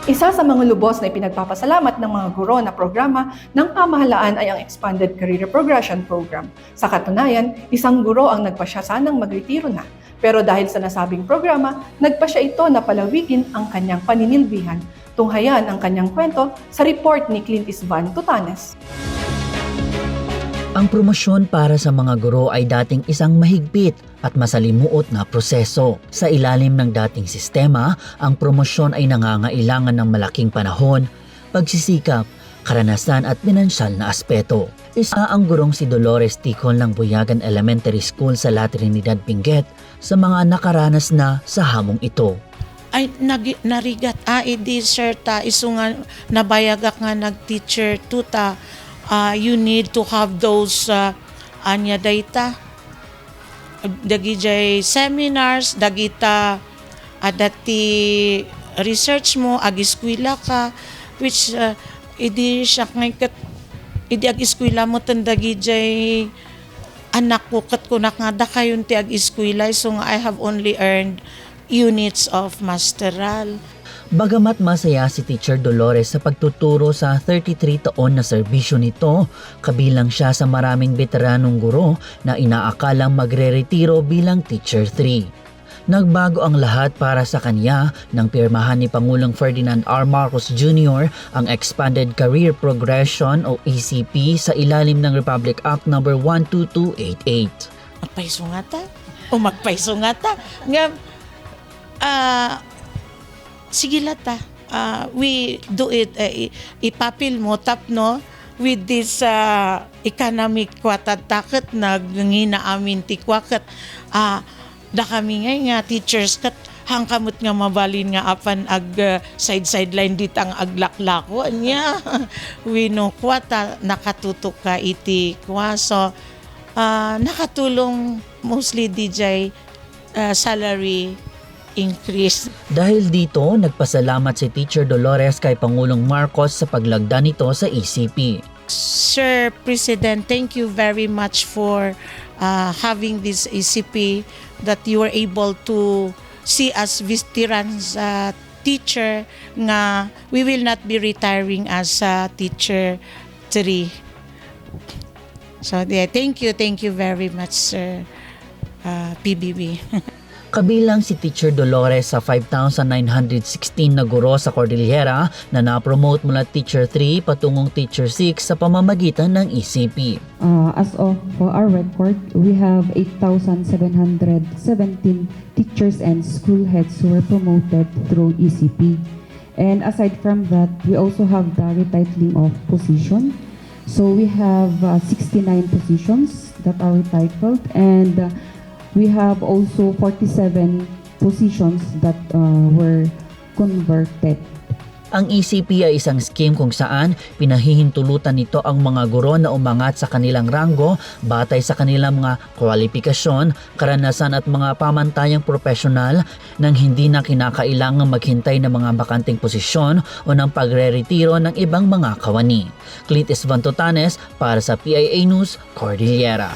Isa sa mga lubos na ipinagpapasalamat ng mga guro na programa ng pamahalaan ay ang Expanded Career Progression Program. Sa katunayan, isang guro ang nagpasya sanang magretiro na. Pero dahil sa nasabing programa, nagpasya ito na palawigin ang kanyang paninilbihan. Tunghayan ang kanyang kwento sa report ni Clint Isvan Tutanes. Ang promosyon para sa mga guro ay dating isang mahigpit at masalimuot na proseso. Sa ilalim ng dating sistema, ang promosyon ay nangangailangan ng malaking panahon, pagsisikap, karanasan at pinansyal na aspeto. Isa ang gurong si Dolores Ticol ng Buyagan Elementary School sa La Trinidad, Benguet sa mga nakaranas na sa hamong ito. Ay narigat idi sir ta isu nga nabayagak nga nag-teacher tuta. You need to have those anya data dagijay seminars dagita adati research mo ag eskwela ka which idi siya nga idi ag eskwela mo tan dagijay anak ko kat kunak nga da kayon ti ag eskwela so nga I have only earned units of masteral. Bagamat masaya si Teacher Dolores sa pagtuturo sa 33 taon na serbisyo nito, kabilang siya sa maraming veteranong guro na inaakalang magre-retiro bilang Teacher 3. Nagbago ang lahat para sa kanya nang pirmahan ni Pangulong Ferdinand R. Marcos Jr. ang Expanded Career Progression o ECP sa ilalim ng Republic Act No. 12288. Magpaiso nga ta? O magpaiso nga ta? Nga, sige lata, we do it, ipapil mo tap no with this economic kwatad takot nagngina amin ti kwakat da kami nga teachers kat hangkamot nga mabalin nga apan ag sideline ditang aglaklako niya we no kwata nakatutok ka iti kwa so nakatulong mostly DJ salary increase. Dahil dito, nagpasalamat si Teacher Dolores kay Pangulong Marcos sa paglagda nito sa ECP. Sir President, thank you very much for having this ECP that you were able to see us veterans teacher nga we will not be retiring as teacher 3. So thank you very much Sir PBB. Kabilang si Teacher Dolores sa 5,916 na guro sa Cordillera na na-promote mula Teacher 3 patungong Teacher 6 sa pamamagitan ng ECP. As of our record, we have 8,717 teachers and school heads who were promoted through ECP. And aside from that, we also have the retitling of position. So we have 69 positions that are retitled and we have also 47 positions that were converted. Ang ECP ay isang scheme kung saan pinahihintulutan nito ang mga guro na umangat sa kanilang ranggo batay sa kanilang mga kwalifikasyon, karanasan at mga pamantayang profesional nang hindi na kinakailangang maghintay ng mga bakanting posisyon o ng pagre-retiro ng ibang mga kawani. Clint Isvan Tutanes para sa PIA News, Cordillera.